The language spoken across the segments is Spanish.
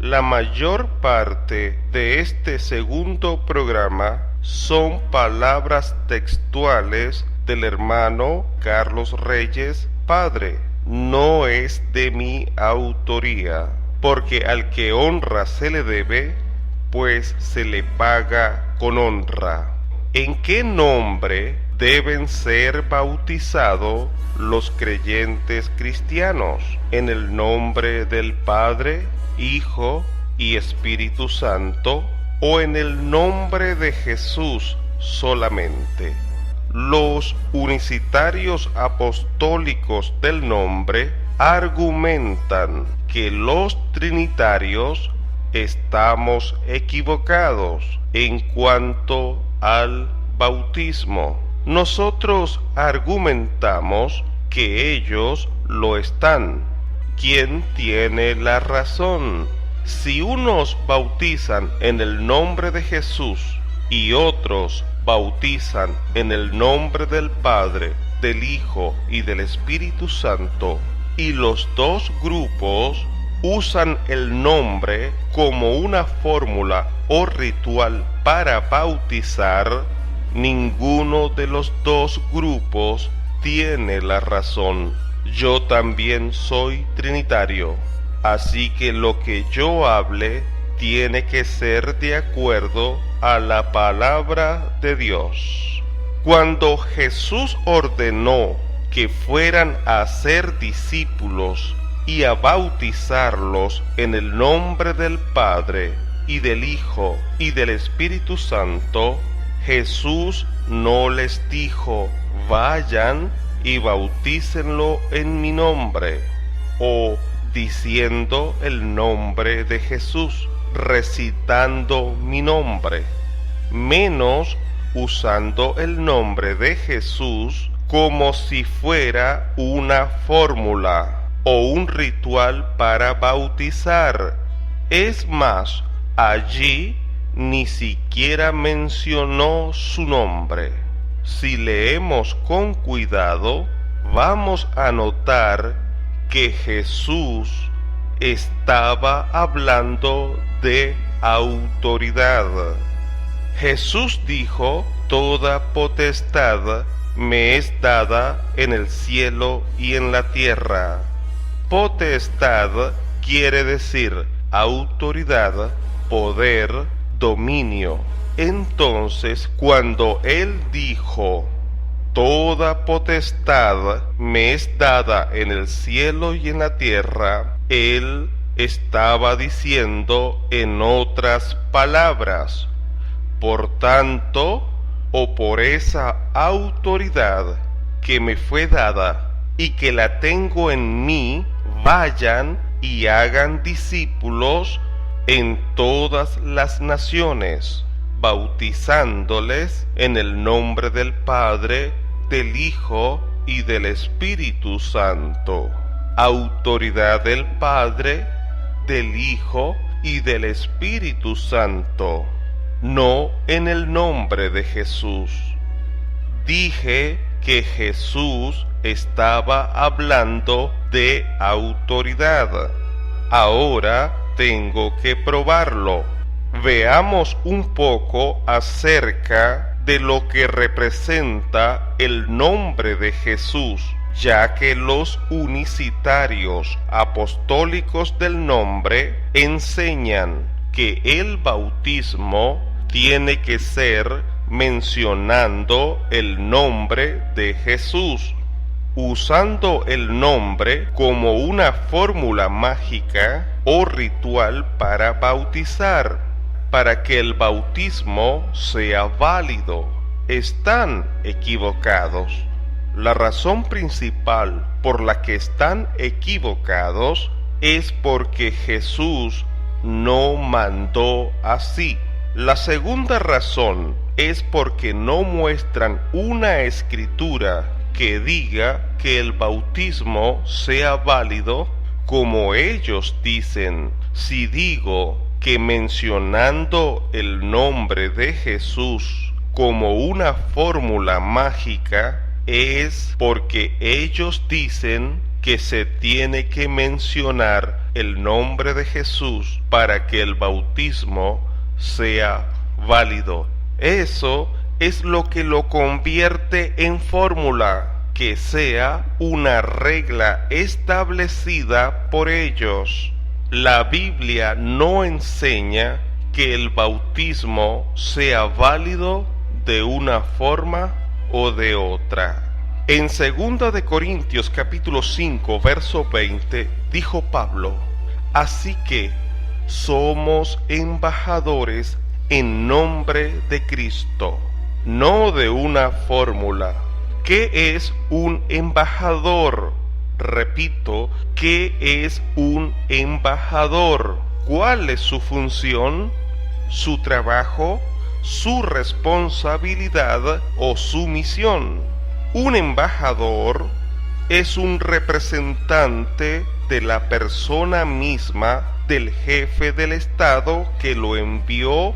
La mayor parte de este segundo programa son palabras textuales del hermano Carlos Reyes, padre. No es de mi autoría, porque al que honra se le debe, pues se le paga con honra. ¿En qué nombre deben ser bautizados los creyentes cristianos? ¿En el nombre del Padre, Hijo y Espíritu Santo, o en el nombre de Jesús solamente? Los unicitarios apostólicos del nombre argumentan que los trinitarios estamos equivocados en cuanto al bautismo. Nosotros argumentamos que ellos lo están. ¿Quién tiene la razón? Si unos bautizan en el nombre de Jesús y otros bautizan en el nombre del Padre, del Hijo y del Espíritu Santo, y los dos grupos usan el nombre como una fórmula o ritual para bautizar, ninguno de los dos grupos tiene la razón. Yo también soy trinitario, así que lo que yo hable tiene que ser de acuerdo a la palabra de Dios. Cuando Jesús ordenó que fueran a ser discípulos y a bautizarlos en el nombre del Padre y del Hijo y del Espíritu Santo, Jesús no les dijo: vayan y bautícenlo en mi nombre, o diciendo el nombre de Jesús, recitando mi nombre, menos usando el nombre de Jesús como si fuera una fórmula o un ritual para bautizar. Es más, allí ni siquiera mencionó su nombre. Si leemos con cuidado, vamos a notar que Jesús estaba hablando de autoridad. Jesús dijo: toda potestad me es dada en el cielo y en la tierra. Potestad quiere decir autoridad, poder, dominio. Entonces, cuando él dijo: toda potestad me es dada en el cielo y en la tierra, él estaba diciendo en otras palabras: por tanto, o por esa autoridad que me fue dada y que la tengo en mí, vayan y hagan discípulos en todas las naciones, bautizándoles en el nombre del Padre, del Hijo y del Espíritu Santo. Autoridad del Padre, del Hijo y del Espíritu Santo, no en el nombre de Jesús. Dije que Jesús estaba hablando de autoridad. Ahora tengo que probarlo. Veamos un poco acerca de lo que representa el nombre de Jesús, ya que los unicitarios apostólicos del nombre enseñan que el bautismo tiene que ser mencionando el nombre de Jesús, usando el nombre como una fórmula mágica o ritual para bautizar, para que el bautismo sea válido. Están equivocados. La razón principal por la que están equivocados es porque Jesús no mandó así. La segunda razón es porque no muestran una escritura que diga que el bautismo sea válido como ellos dicen. Si digo que mencionando el nombre de Jesús como una fórmula mágica, es porque ellos dicen que se tiene que mencionar el nombre de Jesús para que el bautismo sea válido. Eso es lo que lo convierte en fórmula, que sea una regla establecida por ellos. La Biblia no enseña que el bautismo sea válido de una forma o de otra. En 2 de Corintios capítulo 5 verso 20 dijo Pablo: así que somos embajadores en nombre de Cristo, no de una fórmula. ¿Qué es un embajador? Repito, ¿qué es un embajador? ¿Cuál es su función, su trabajo, su responsabilidad o su misión? Un embajador es un representante de la persona misma del jefe del Estado que lo envió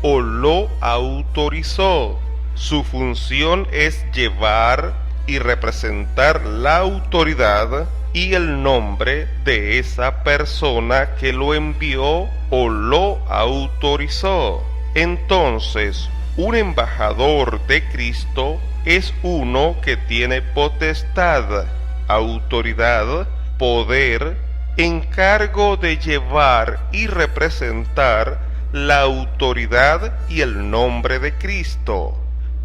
o lo autorizó. Su función es llevar y representar la autoridad y el nombre de esa persona que lo envió o lo autorizó. Entonces, un embajador de Cristo es uno que tiene potestad, autoridad, poder, encargo de llevar y representar la autoridad y el nombre de Cristo,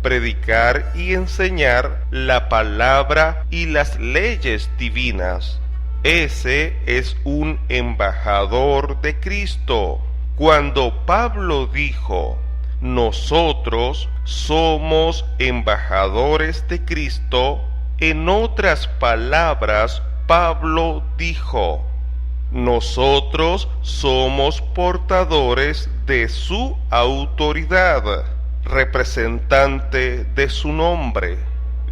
predicar y enseñar la palabra y las leyes divinas. Ese es un embajador de Cristo. Cuando Pablo dijo: nosotros somos embajadores de Cristo, en otras palabras, Pablo dijo: nosotros somos portadores de su autoridad, representante de su nombre.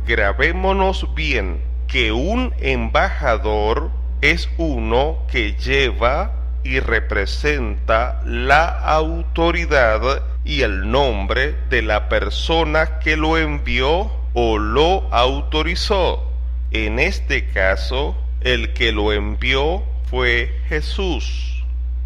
Grabémonos bien que un embajador es uno que lleva y representa la autoridad y el nombre de la persona que lo envió o lo autorizó. En este caso, el que lo envió fue Jesús.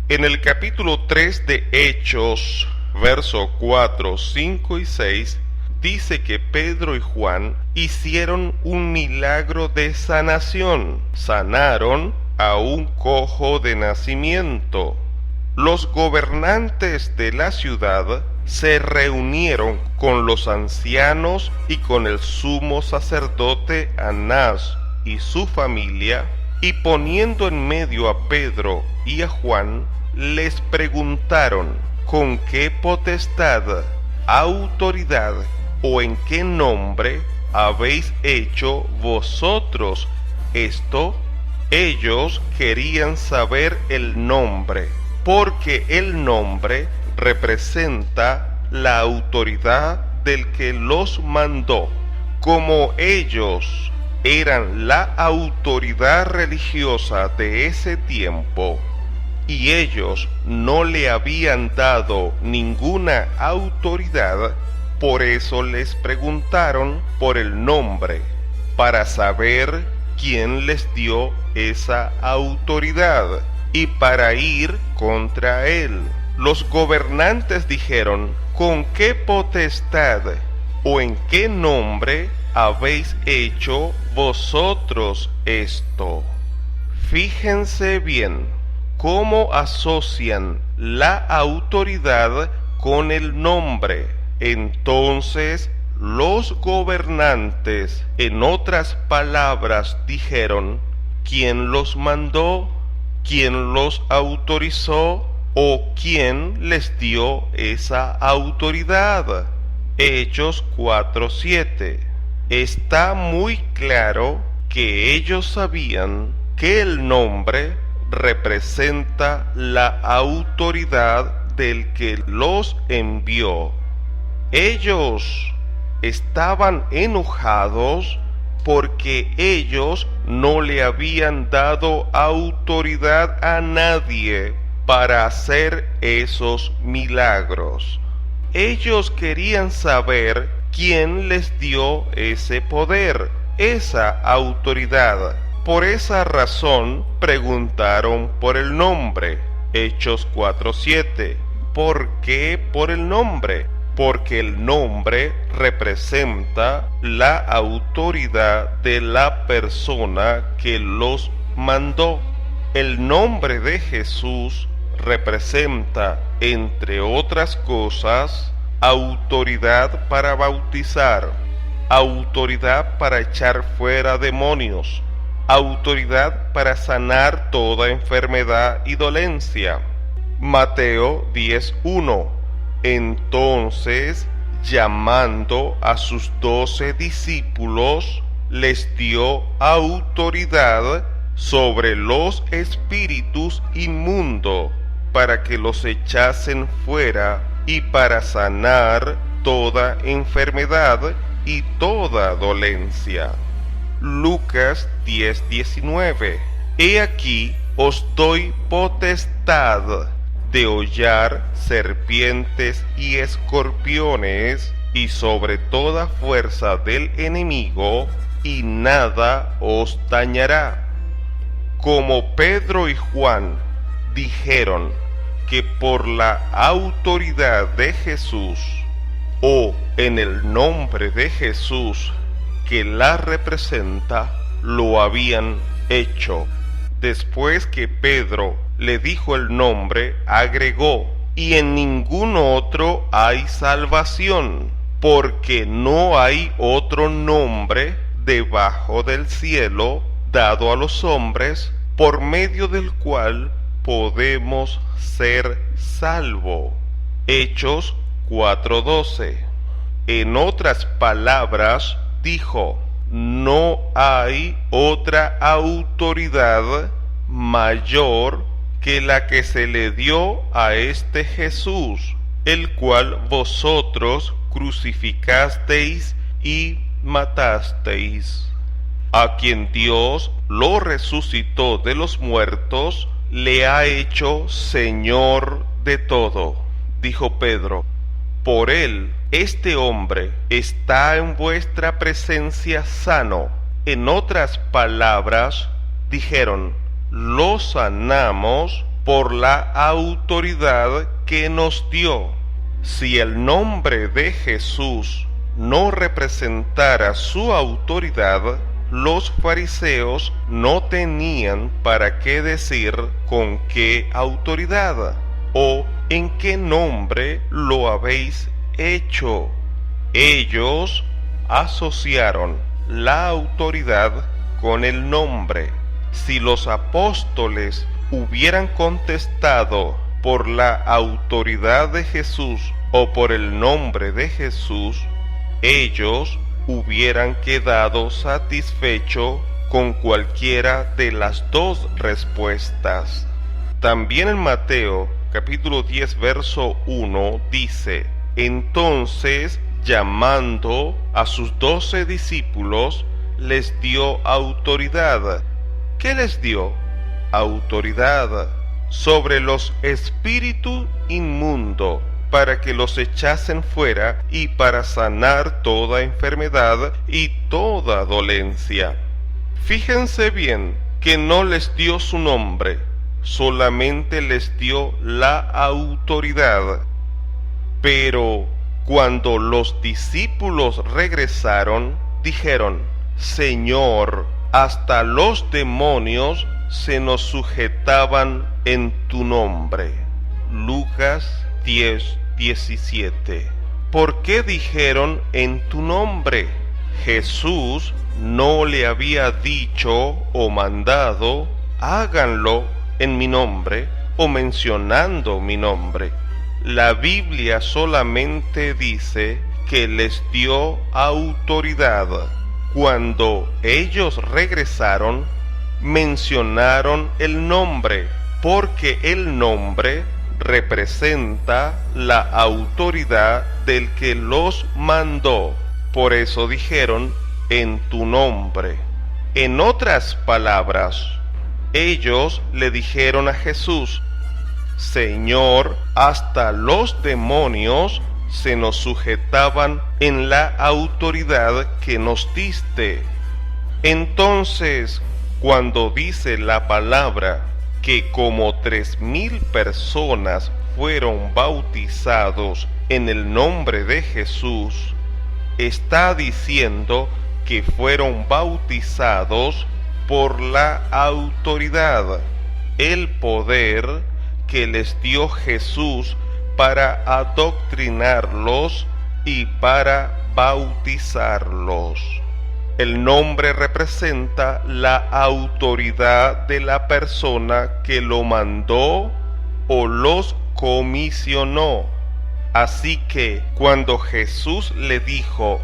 En el capítulo 3 de Hechos, versos 4, 5 y 6, dice que Pedro y Juan hicieron un milagro de sanación. Sanaron a un cojo de nacimiento. Los gobernantes de la ciudad se reunieron con los ancianos y con el sumo sacerdote Anás y su familia, y poniendo en medio a Pedro y a Juan, les preguntaron: ¿con qué potestad, autoridad o en qué nombre habéis hecho vosotros esto? Ellos querían saber el nombre, porque el nombre representa la autoridad del que los mandó. Como ellos eran la autoridad religiosa de ese tiempo, y ellos no le habían dado ninguna autoridad, por eso les preguntaron por el nombre, para saber quién les dio esa autoridad y para ir contra él. Los gobernantes dijeron: ¿con qué potestad o en qué nombre habéis hecho vosotros esto? Fíjense bien cómo asocian la autoridad con el nombre. Entonces los gobernantes, en otras palabras, dijeron: ¿quién los mandó? ¿Quién los autorizó? ¿O quién les dio esa autoridad? Hechos 4:7. Está muy claro que ellos sabían que el nombre representa la autoridad del que los envió. Ellos estaban enojados porque ellos no le habían dado autoridad a nadie para hacer esos milagros. Ellos querían saber quién les dio ese poder, esa autoridad, Por esa razón preguntaron por el nombre. Hechos 4:7. ¿Por qué por el nombre? Porque el nombre representa la autoridad de la persona que los mandó. El nombre de Jesús representa, entre otras cosas, autoridad para bautizar, autoridad para echar fuera demonios, autoridad para sanar toda enfermedad y dolencia. Mateo 10:1. Entonces, llamando a sus 12 discípulos, les dio autoridad sobre los espíritus inmundos, para que los echasen fuera y para sanar toda enfermedad y toda dolencia. Lucas 10:19. He aquí os doy potestad de hollar serpientes y escorpiones y sobre toda fuerza del enemigo, y nada os dañará. Como Pedro y Juan dijeron que por la autoridad de Jesús, o en el nombre de Jesús que la representa, lo habían hecho. Después que Pedro le dijo el nombre, agregó: y en ningún otro hay salvación, porque no hay otro nombre debajo del cielo dado a los hombres, por medio del cual podemos ser salvos. Hechos 4:12. En otras palabras, dijo: no hay otra autoridad mayor que la que se le dio a este Jesús, el cual vosotros crucificasteis y matasteis, a quien Dios lo resucitó de los muertos, le ha hecho Señor de todo. Dijo Pedro: por él, este hombre está en vuestra presencia sano. En otras palabras, dijeron: lo sanamos por la autoridad que nos dio. Si el nombre de Jesús no representara su autoridad, los fariseos no tenían para qué decir con qué autoridad o en qué nombre lo habéis hecho. Ellos asociaron la autoridad con el nombre. Si los apóstoles hubieran contestado por la autoridad de Jesús o por el nombre de Jesús, ellos hubieran quedado satisfechos con cualquiera de las dos respuestas. También en Mateo capítulo 10 verso 1 dice: entonces, llamando a sus 12 discípulos, les dio autoridad. ¿Qué les dio? Autoridad sobre los espíritus inmundos, para que los echasen fuera y para sanar toda enfermedad y toda dolencia. Fíjense bien que no les dio su nombre, solamente les dio la autoridad. Pero cuando los discípulos regresaron, dijeron: Señor, hasta los demonios se nos sujetaban en tu nombre. Lucas 10:17. ¿Por qué dijeron en tu nombre? Jesús no le había dicho o mandado: háganlo en mi nombre o mencionando mi nombre. La Biblia solamente dice que les dio autoridad. Cuando ellos regresaron, mencionaron el nombre, porque el nombre representa la autoridad del que los mandó. Por eso dijeron: en tu nombre. En otras palabras, ellos le dijeron a Jesús: Señor, hasta los demonios se nos sujetaban en la autoridad que nos diste. Entonces, cuando dice la palabra que como 3,000 personas fueron bautizados en el nombre de Jesús, está diciendo que fueron bautizados por la autoridad, el poder que les dio Jesús para adoctrinarlos y para bautizarlos. El nombre representa la autoridad de la persona que lo mandó o los comisionó. Así que cuando Jesús le dijo,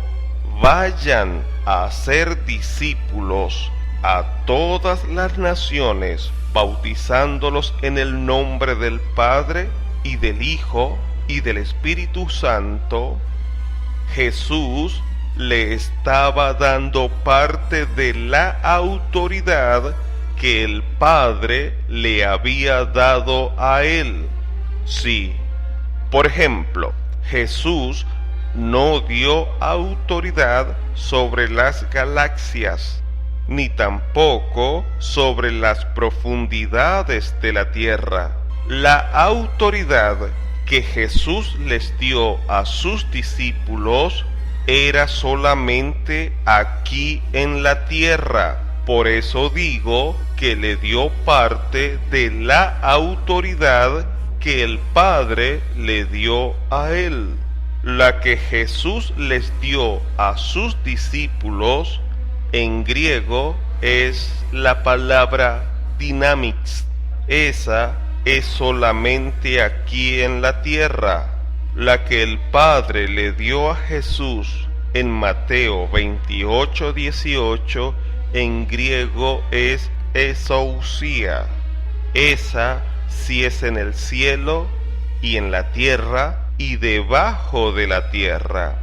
vayan a ser discípulos a todas las naciones, bautizándolos en el nombre del Padre y del Hijo y del Espíritu Santo, Jesús le estaba dando parte de la autoridad que el Padre le había dado a él. Sí, por ejemplo, Jesús no dio autoridad sobre las galaxias, ni tampoco sobre las profundidades de la tierra. La autoridad que Jesús les dio a sus discípulos era solamente aquí en la tierra. Por eso digo que le dio parte de la autoridad que el Padre le dio a él. La que Jesús les dio a sus discípulos en griego es la palabra dynamics. Esa es solamente aquí en la tierra. La que el Padre le dio a Jesús en Mateo 28:18 en griego es exousia. Esa sí es en el cielo y en la tierra y debajo de la tierra.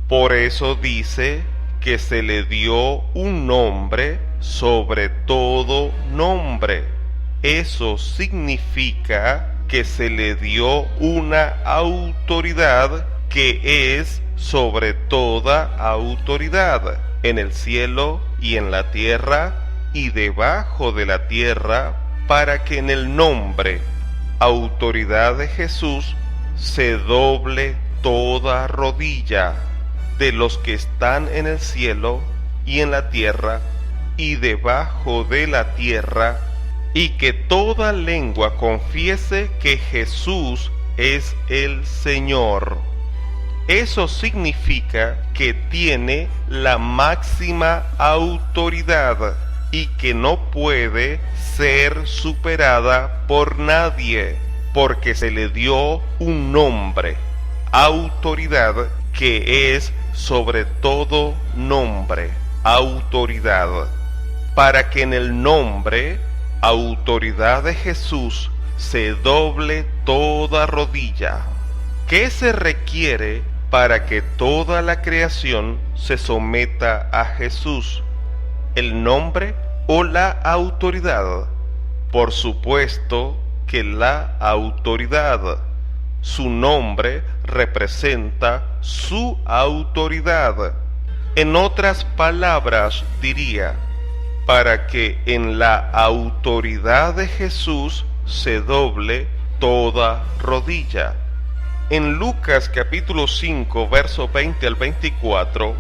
Por eso dice que se le dio un nombre sobre todo nombre. Eso significa que se le dio una autoridad que es sobre toda autoridad, en el cielo y en la tierra y debajo de la tierra, para que en el nombre, autoridad de Jesús, se doble toda rodilla de los que están en el cielo y en la tierra y debajo de la tierra, y que toda lengua confiese que Jesús es el Señor. Eso significa que tiene la máxima autoridad y que no puede ser superada por nadie, porque se le dio un nombre, autoridad, que es sobre todo nombre, autoridad, para que en el nombre, autoridad de Jesús, se doble toda rodilla. ¿Qué se requiere para que toda la creación se someta a Jesús? ¿El nombre o la autoridad? Por supuesto que la autoridad. Su nombre representa su autoridad. En otras palabras diría, para que en la autoridad de Jesús se doble toda rodilla. En Lucas capítulo 5, verso 20 al 24,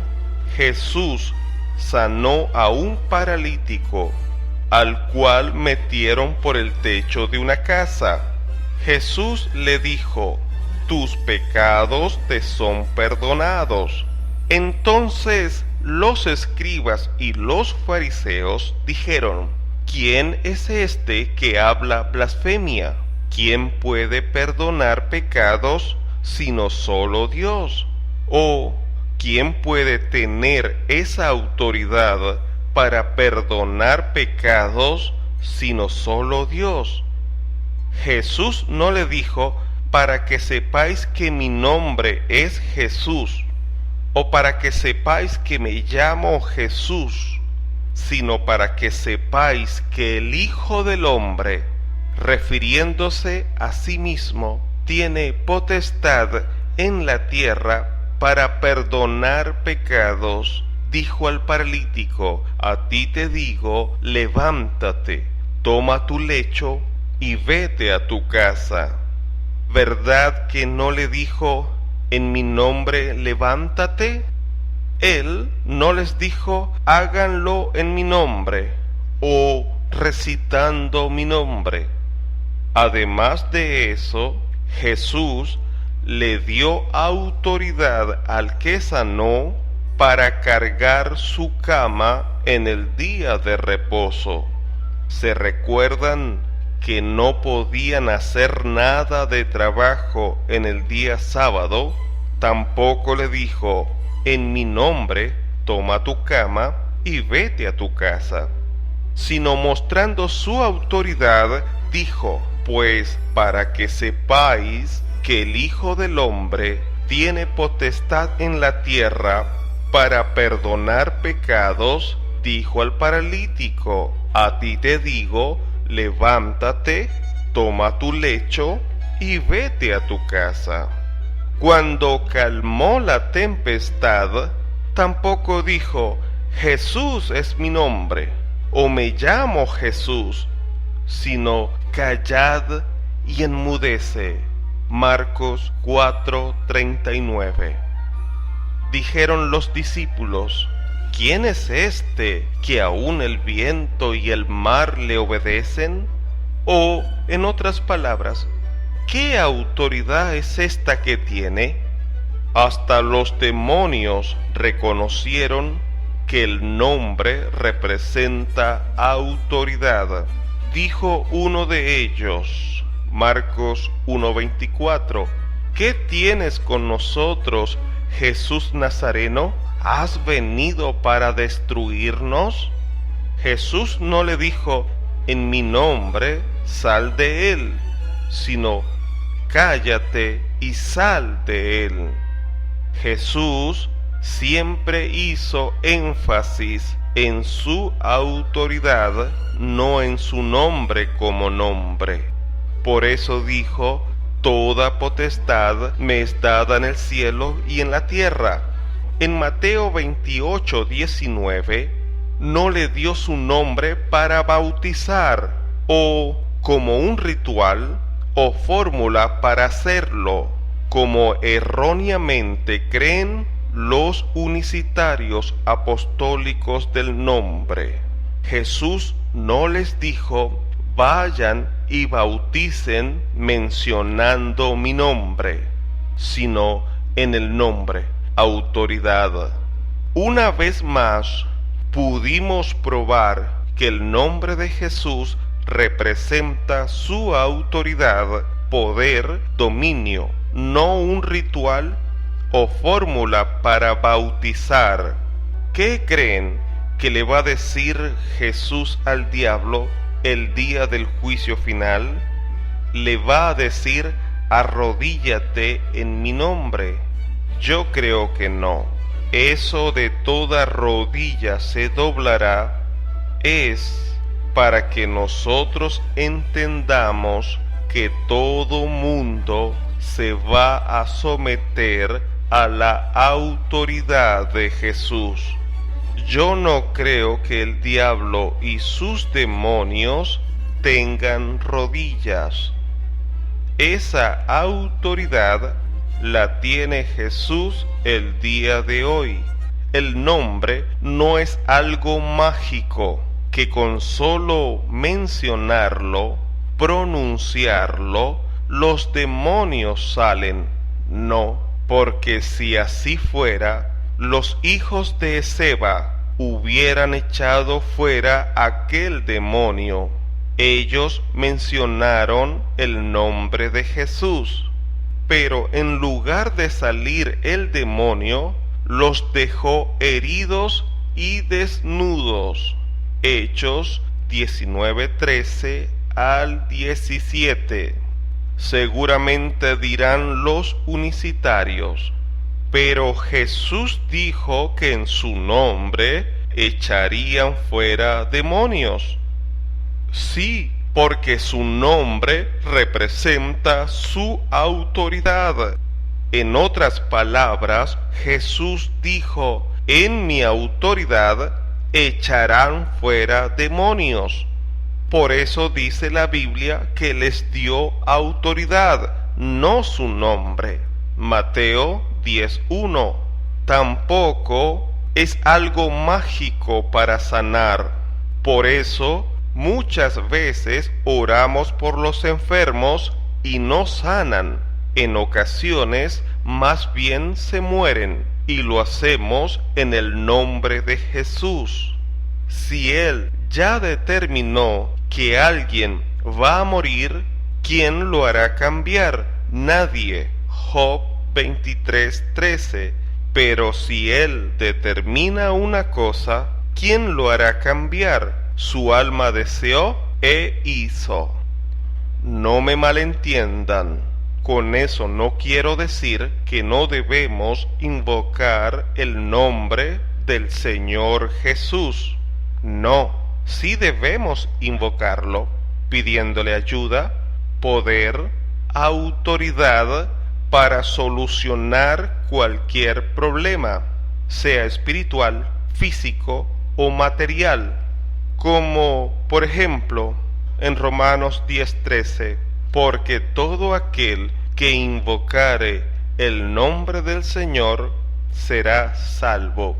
Jesús sanó a un paralítico, al cual metieron por el techo de una casa. Jesús le dijo, tus pecados te son perdonados. Entonces los escribas y los fariseos dijeron, ¿quién es este que habla blasfemia? ¿Quién puede perdonar pecados sino solo Dios? ¿O quién puede tener esa autoridad para perdonar pecados sino solo Dios? Jesús no le dijo, para que sepáis que mi nombre es Jesús, o para que sepáis que me llamo Jesús, sino para que sepáis que el Hijo del Hombre, refiriéndose a sí mismo, tiene potestad en la tierra para perdonar pecados. dijo al paralítico: a ti te digo, levántate, toma tu lecho y vete a tu casa. ¿Verdad que no le dijo: en mi nombre levántate? Él no les dijo: háganlo en mi nombre o recitando mi nombre. Además de eso, Jesús le dio autoridad al que sanó para cargar su cama en el día de reposo. ¿Se recuerdan que no podían hacer nada de trabajo en el día sábado? Tampoco le dijo: en mi nombre toma tu cama y vete a tu casa, sino mostrando su autoridad dijo: pues para que sepáis que el Hijo del Hombre tiene potestad en la tierra para perdonar pecados, dijo al paralítico: a ti te digo, levántate, toma tu lecho y vete a tu casa. Cuando calmó la tempestad, tampoco dijo: Jesús es mi nombre, o me llamo Jesús, sino: callad y enmudece. Marcos 4:39. Dijeron los discípulos: ¿quién es este que aún el viento y el mar le obedecen? O, en otras palabras, ¿qué autoridad es esta que tiene? Hasta los demonios reconocieron que el nombre representa autoridad. Dijo uno de ellos, Marcos 1:24, ¿qué tienes con nosotros, Jesús Nazareno? ¿Has venido para destruirnos? Jesús no le dijo: en mi nombre sal de él, sino: cállate y sal de él. Jesús siempre hizo énfasis en su autoridad, no en su nombre como nombre. Por eso dijo: toda potestad me es dada en el cielo y en la tierra. En Mateo 28:19 no le dio su nombre para bautizar, o como un ritual o fórmula para hacerlo, como erróneamente creen los unicitarios apostólicos del nombre. Jesús no les dijo: vayan y bauticen mencionando mi nombre, sino en el nombre, autoridad. Una vez más, pudimos probar que el nombre de Jesús representa su autoridad, poder, dominio, no un ritual o fórmula para bautizar. ¿Qué creen que le va a decir Jesús al diablo el día del juicio final? Le va a decir: arrodíllate en mi nombre. Yo creo que no. Eso de toda rodilla se doblará es para que nosotros entendamos que todo mundo se va a someter a la autoridad de Jesús. Yo no creo que el diablo y sus demonios tengan rodillas. Esa autoridad la tiene Jesús el día de hoy. El nombre no es algo mágico que con solo mencionarlo, pronunciarlo, los demonios salen. No, porque si así fuera, los hijos de Seba hubieran echado fuera aquel demonio. Ellos mencionaron el nombre de Jesús, pero en lugar de salir el demonio, los dejó heridos y desnudos. Hechos 19:13 al 17. Seguramente dirán los unicitarios: pero Jesús dijo que en su nombre echarían fuera demonios. Sí, porque su nombre representa su autoridad. En otras palabras, Jesús dijo: en mi autoridad echarán fuera demonios. Por eso dice la Biblia que les dio autoridad, no su nombre. Mateo 10:1. Tampoco es algo mágico para sanar. Por eso muchas veces oramos por los enfermos y no sanan. En ocasiones más bien se mueren, y lo hacemos en el nombre de Jesús. Si Él ya determinó que alguien va a morir, ¿quién lo hará cambiar? Nadie. Job 23:13. Pero si Él determina una cosa, ¿quién lo hará cambiar? Su alma deseó e hizo. No me malentiendan. Con eso no quiero decir que no debemos invocar el nombre del Señor Jesús. No, sí debemos invocarlo, pidiéndole ayuda, poder, autoridad para solucionar cualquier problema, sea espiritual, físico o material, como por ejemplo en Romanos 10:13, porque todo aquel que invocare el nombre del Señor será salvo,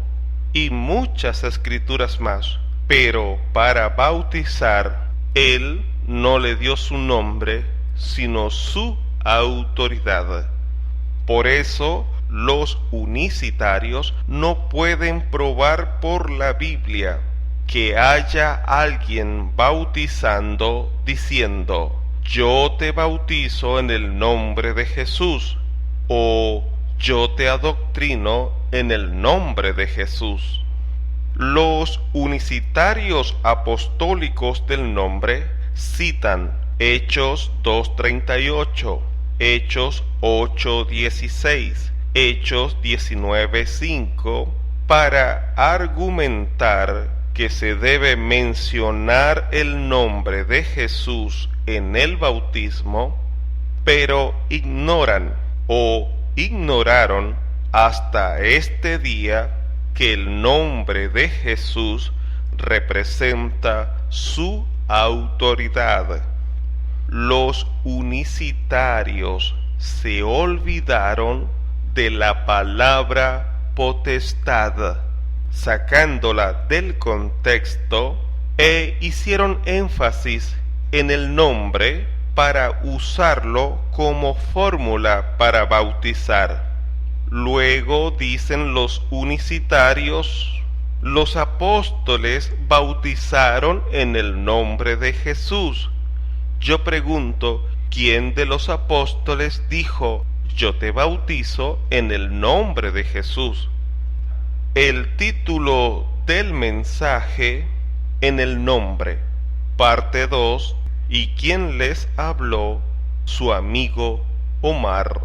y muchas escrituras más. Pero para bautizar, Él no le dio su nombre, sino su autoridad. Por eso los unicitarios no pueden probar por la Biblia que haya alguien bautizando diciendo: yo te bautizo en el nombre de Jesús, o yo te adoctrino en el nombre de Jesús. Los unicitarios apostólicos del nombre citan Hechos 2:38, Hechos 8:16, Hechos 19:5, para argumentar que se debe mencionar el nombre de Jesús en el bautismo, pero ignoran o ignoraron hasta este día que el nombre de Jesús representa su autoridad. Los unicitarios se olvidaron de la palabra potestad, sacándola del contexto, e hicieron énfasis en el nombre para usarlo como fórmula para bautizar. Luego dicen los unicitarios: los apóstoles bautizaron en el nombre de Jesús. Yo pregunto, ¿quién de los apóstoles dijo: yo te bautizo en el nombre de Jesús? El título del mensaje: en el nombre, parte 2, y quien les habló, su amigo Omar.